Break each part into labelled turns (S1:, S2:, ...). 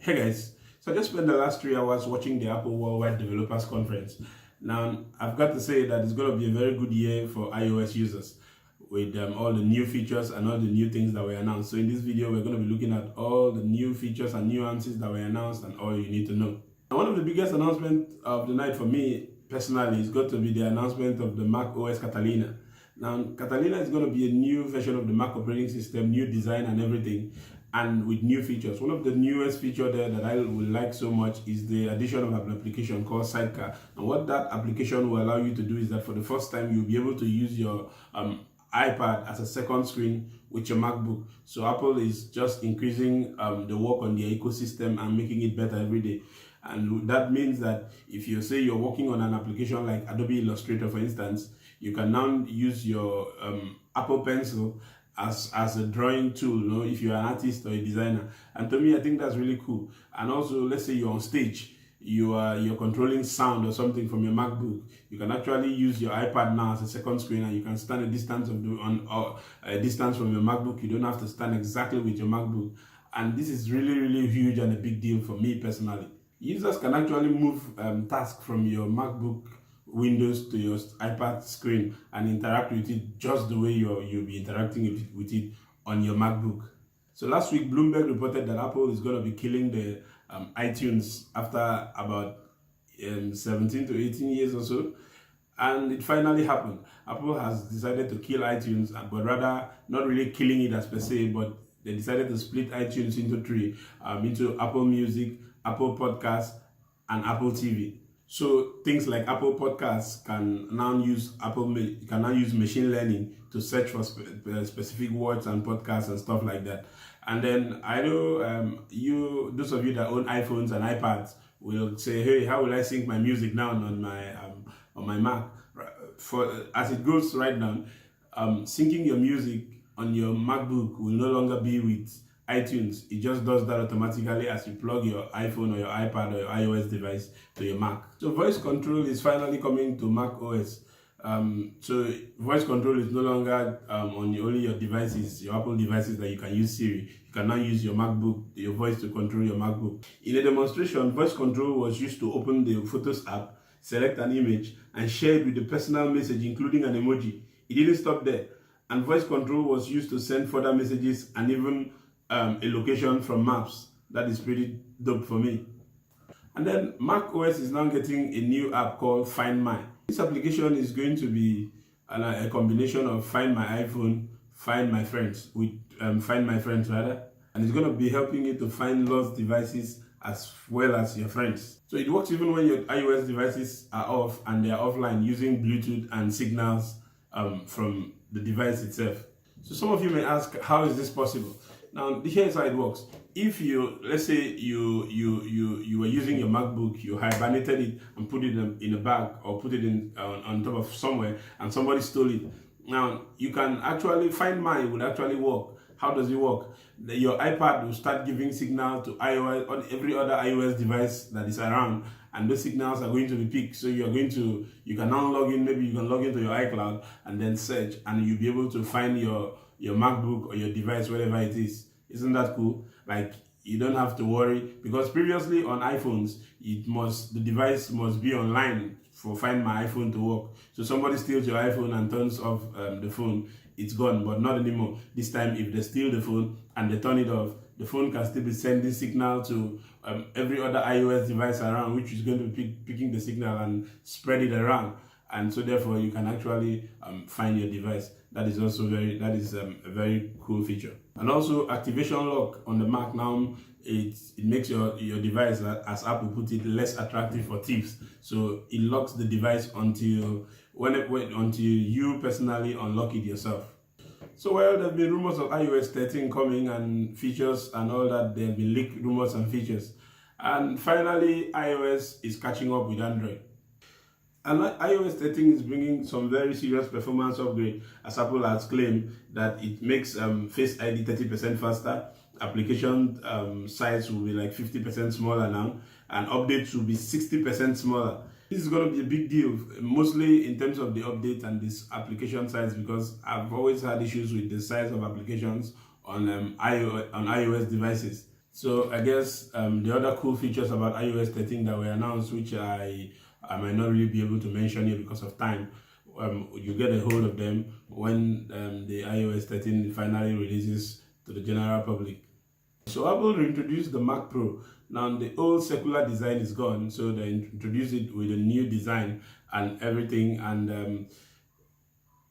S1: Hey guys, so I just spent the last 3 hours watching the Apple Worldwide Developers Conference. Now, I've got to say that it's going to be a very good year for iOS users with all the new features and all the new things that were announced. So in this video, we're going to be looking at all the new features and nuances that were announced and all you need to know. And one of the biggest announcements of the night for me personally is got to be the announcement of the macOS Catalina. Now, Catalina is going to be a new version of the Mac operating system, new design and everything, and with new features. One of the newest features there that I would like so much is the addition of an application called Sidecar. And what that application will allow you to do is that for the first time, you'll be able to use your iPad as a second screen with your MacBook. So Apple is just increasing the work on the ecosystem and making it better every day. And that means that if you say you're working on an application like Adobe Illustrator, for instance, you can now use your Apple Pencil as a drawing tool, you know, if you're an artist or a designer. And to me, I think that's really cool. And also, let's say you're on stage, you're controlling sound or something from your MacBook, you can actually use your iPad now as a second screen, and you can stand a distance a distance from your MacBook. You don't have to stand exactly with your MacBook. And this is really huge and a big deal for me personally. Users can actually move tasks from your MacBook Windows to your iPad screen and interact with it just the way you'll be interacting with it on your MacBook. So last week, Bloomberg reported that Apple is going to be killing the iTunes after about 17 to 18 years or so. And it finally happened. Apple has decided to kill iTunes, but rather not really killing it as per se, but they decided to split iTunes into three, into Apple Music, Apple Podcasts, and Apple TV. So things like Apple Podcasts can now use machine learning to search for specific words and podcasts and stuff like that. And then I know those of you that own iPhones and iPads will say, hey, how will I sync my music now on my Mac? As it goes right now, syncing your music on your MacBook will no longer be with iTunes. It just does that automatically as you plug your iPhone or your iPad or your iOS device to your Mac. So voice control is finally coming to macOS. So voice control is no longer on only your devices, your Apple devices, that you can use Siri. You can now use your MacBook, your voice to control your MacBook. In a demonstration, voice control was used to open the Photos app, select an image, and share it with a personal message, including an emoji. It didn't stop there. And voice control was used to send further messages and even a location from maps. That is pretty dope for me. And then macOS is now getting a new app called Find My. This application is going to be a combination of Find My iPhone, Find My Friends, Find My Friends rather, and it's going to be helping you to find lost devices as well as your friends. So it works even when your iOS devices are off and they are offline, using Bluetooth and signals from the device itself. So some of you may ask, how is this possible? Now, here's how it works. If let's say you were using your MacBook, you hibernated it and put it in a bag or put it on top of somewhere, and somebody stole it. Now, you can actually Find My would actually work. How does it work? Your iPad will start giving signal to iOS on every other iOS device that is around, and those signals are going to be picked. So you can now log in. Maybe you can log into your iCloud and then search, and you'll be able to find your MacBook or your device, whatever it is. Isn't that cool? Like, you don't have to worry, because previously on iPhones, the device must be online for Find My iPhone to work. So somebody steals your iPhone and turns off the phone, it's gone. But not anymore. This time, if they steal the phone and they turn it off, the phone can still be sending signal to every other iOS device around, which is going to be picking the signal and spread it around. And so therefore you can actually find your device. That is also a very cool feature. And also activation lock on the Mac now, it makes your device, as Apple put it, less attractive for thieves. So it locks the device until you personally unlock it yourself. So while there have been rumors of iOS 13 coming and features and all that, there have been leaked rumors and features. And finally, iOS is catching up with Android. And iOS 13 is bringing some very serious performance upgrade, as Apple has claimed that it makes Face ID 30% faster, application size will be like 50% smaller now, and updates will be 60% smaller. This is going to be a big deal, mostly in terms of the update and this application size, because I've always had issues with the size of applications on iOS devices. So I guess the other cool features about iOS 13 that were announced, which I might not really be able to mention here because of time, you get a hold of them when the iOS 13 finally releases to the general public. So Apple introduced the Mac Pro. Now the old circular design is gone, so they introduced it with a new design and everything. And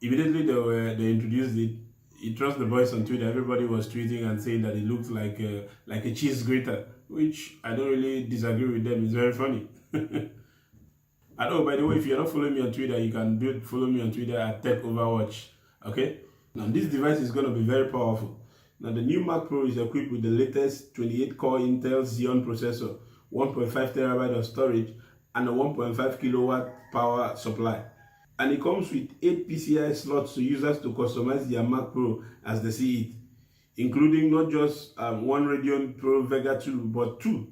S1: immediately they introduced it. You trust the voice on Twitter. Everybody was tweeting and saying that it looked like a cheese grater, which I don't really disagree with them. It's very funny. And oh, by the way, if you're not following me on Twitter, you can follow me on Twitter at Tech Overwatch. Okay. Now this device is going to be very powerful. Now the new Mac Pro is equipped with the latest 28-core Intel Xeon processor, 1.5 terabyte of storage, and a 1.5 kilowatt power supply. And it comes with 8 PCI slots to users to customize their Mac Pro as they see it, including not just one Radeon Pro Vega 2, but 2.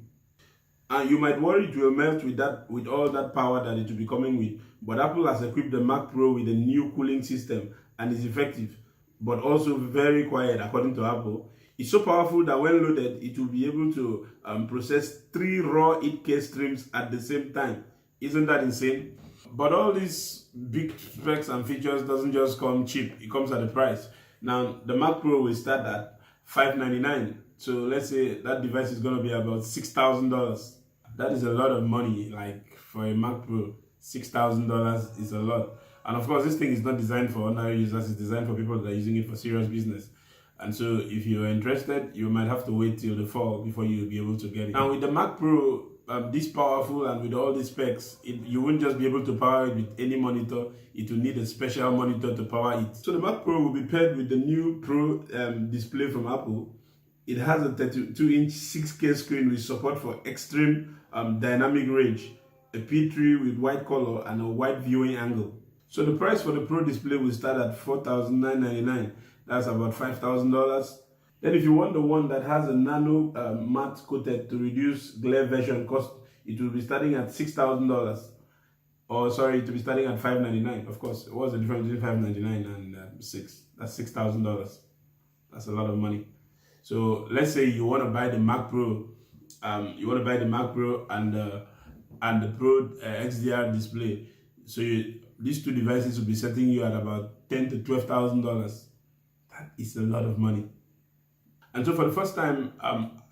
S1: And you might worry it will melt with all that power that it will be coming with, but Apple has equipped the Mac Pro with a new cooling system and is effective, but also very quiet according to Apple. It's so powerful that when loaded, it will be able to process 3 raw 8K streams at the same time. Isn't that insane? But all these big specs and features doesn't just come cheap, it comes at a price. Now, the Mac Pro will start at $599. So let's say that device is going to be about $6,000. That is a lot of money, like for a Mac Pro. $6,000 is a lot. And of course, this thing is not designed for ordinary users, it's designed for people that are using it for serious business. And so if you're interested, you might have to wait till the fall before you'll be able to get it. Now with the Mac Pro, this powerful and with all these specs, you won't just be able to power it with any monitor. It will need a special monitor to power it. So the Mac Pro will be paired with the new Pro display from Apple. It has a 32-inch 6K screen with support for extreme dynamic range, a P3 with white color and a wide viewing angle. So the price for the Pro display will start at $4,999. That's about $5,000. Then if you want the one that has a nano matte coated to reduce glare version cost, it will be starting at $6,000. Or sorry, it will be starting at $599. Of course, what's the difference between $599 and $6? That's $6,000. That's a lot of money. So let's say you want to buy the Mac Pro, and the Pro XDR display. So these two devices will be setting you at about $10,000 to $12,000. That is a lot of money. And so for the first time,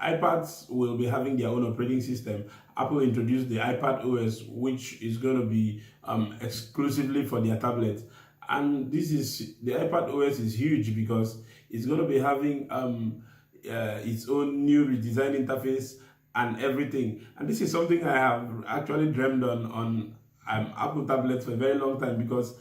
S1: iPads will be having their own operating system. Apple introduced the IpadOS, which is going to be exclusively for their tablets. And the IpadOS is huge because it's going to be having its own new redesigned interface and everything. And this is something I have actually dreamed on Apple tablets for a very long time, because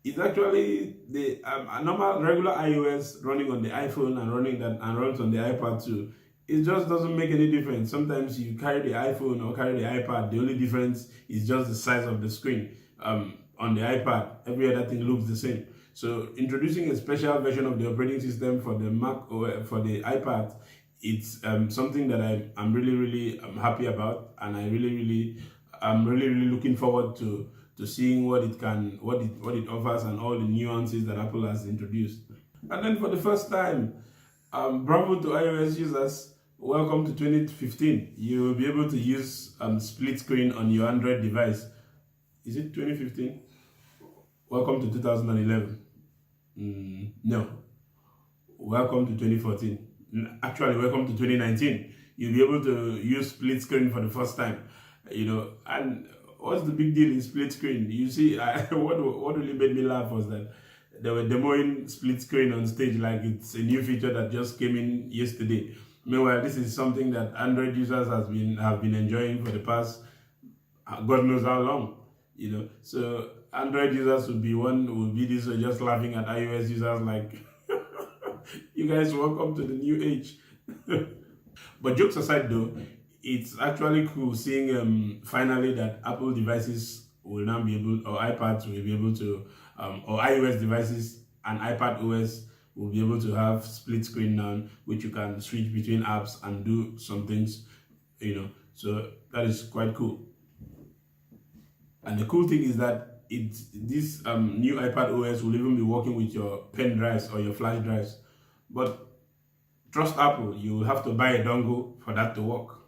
S1: it's actually the a normal regular iOS running on the iPhone and runs on the iPad too. It just doesn't make any difference. Sometimes you carry the iPhone or carry the iPad, the only difference is just the size of the screen. On the iPad, every other thing looks the same. So introducing a special version of the operating system for the Mac or for the iPad, it's something that I'm really happy about, and I'm really looking forward to seeing what it offers and all the nuances that Apple has introduced. And then for the first time, bravo to iOS users, welcome to 2015. You will be able to use split screen on your Android device. Is it 2015? Welcome to 2011. No. Welcome to 2014. Actually, welcome to 2019. You'll be able to use split screen for the first time. And what's the big deal in split screen? You see, what really made me laugh was that they were demoing split screen on stage like it's a new feature that just came in yesterday. Meanwhile, this is something that Android users have been enjoying for the past God knows how long. So Android users will be this just laughing at iOS users like, you guys welcome to the new age. But jokes aside though, it's actually cool seeing finally that Apple devices will now be able, or iPads will be able to, or iOS devices and iPadOS will be able to have split screen now, which you can switch between apps and do some things, so that is quite cool. And the cool thing is that this new iPadOS will even be working with your pen drives or your flash drives. But trust Apple, you have to buy a dongle for that to work.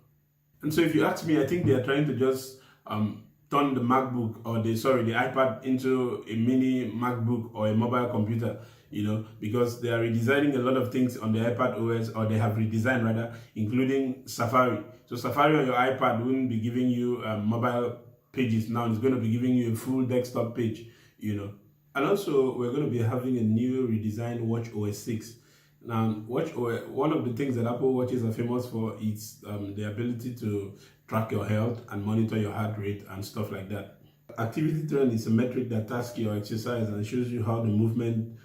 S1: And so if you ask me, I think they are trying to just turn the MacBook or the iPad into a mini MacBook or a mobile computer, you know, because they are redesigning a lot of things on the IpadOS, or they have redesigned rather, including Safari. So Safari on your iPad wouldn't be giving you mobile pages now, it's going to be giving you a full desktop page, you know. And also we're going to be having a new redesigned WatchOS 6. Now, WatchOS, one of the things that Apple Watches are famous for is the ability to track your health and monitor your heart rate and stuff like that. Activity trend is a metric that tasks your exercise and shows you how the movement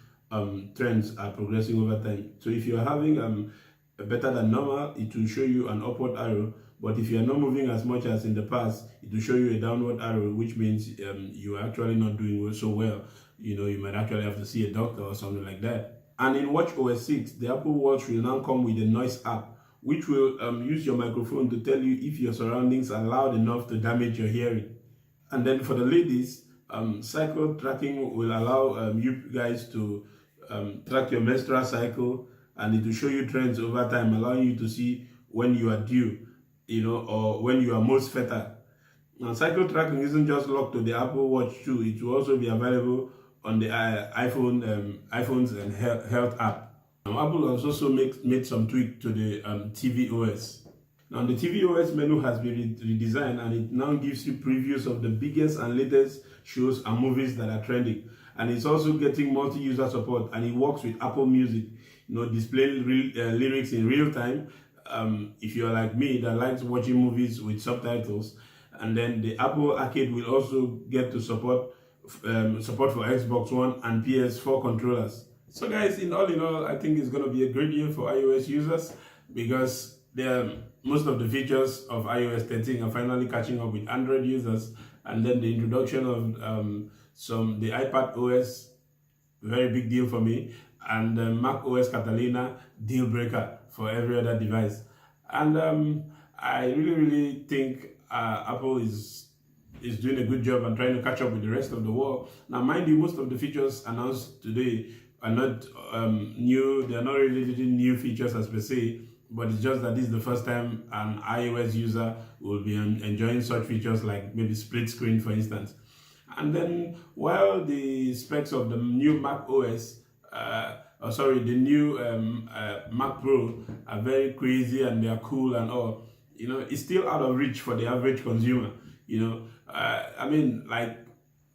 S1: trends are progressing over time. So if you're having a better than normal, it will show you an upward arrow. But if you are not moving as much as in the past, it will show you a downward arrow, which means you are actually not doing so well. You know, you might actually have to see a doctor or something like that. And in WatchOS 6, the Apple Watch will now come with a noise app, which will use your microphone to tell you if your surroundings are loud enough to damage your hearing. And then for the ladies, cycle tracking will allow you guys to track your menstrual cycle, and it will show you trends over time, allowing you to see when you are due, you know, or when you are most fertile. Now, cycle tracking isn't just locked to the Apple Watch 2, it will also be available on the iPhones and health app. Now, Apple has also made some tweak to the tvOS. Now, the tvOS menu has been redesigned, and it now gives you previews of the biggest and latest shows and movies that are trending. And it's also getting multi-user support, and it works with Apple Music, you know, displaying lyrics in real time. If you're like me that likes watching movies with subtitles. And then the Apple Arcade will also get to support for Xbox One and PS4 controllers. So guys, in all, I think it's going to be a great year for iOS users, because most of the features of iOS 13 are finally catching up with Android users, and then the introduction of the IpadOS, very big deal for me, and MacOS Catalina, deal breaker for every other device. And I really think Apple is doing a good job and trying to catch up with the rest of the world. Now, mind you, most of the features announced today are not new. They are not really new features as per se, but it's just that this is the first time an iOS user will be enjoying such features like maybe split screen, for instance. And then while the specs of the new macOS, the new Mac Pro are very crazy and they are cool and all, you know, it's still out of reach for the average consumer. You know, I mean, like,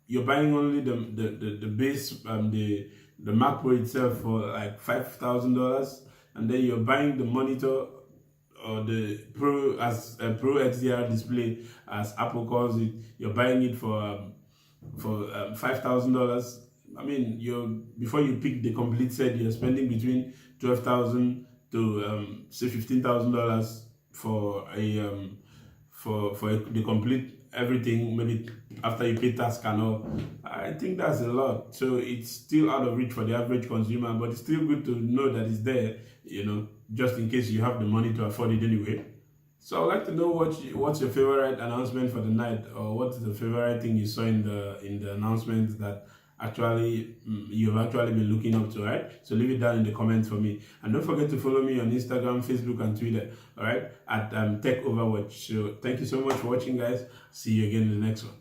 S1: you're buying only the base, the Mac Pro itself for like $5,000, and then you're buying the monitor or the Pro as a Pro XDR display, as Apple calls it. You're buying it for $5,000. I mean, before you pick the complete set, you're spending between $12,000 to say $15,000 for the complete everything, maybe after you pay tax and all. I think that's a lot. So it's still out of reach for the average consumer, but it's still good to know that it's there, you know, just in case you have the money to afford it anyway. So I'd like to know what's your favorite announcement for the night, or what's the favorite thing you saw in the announcement that actually you've actually been looking up to, right? So leave it down in the comments for me, and don't forget to follow me on Instagram, Facebook, and Twitter, all right, at Tech Overwatch. So thank you so much for watching, guys. See you again in the next one.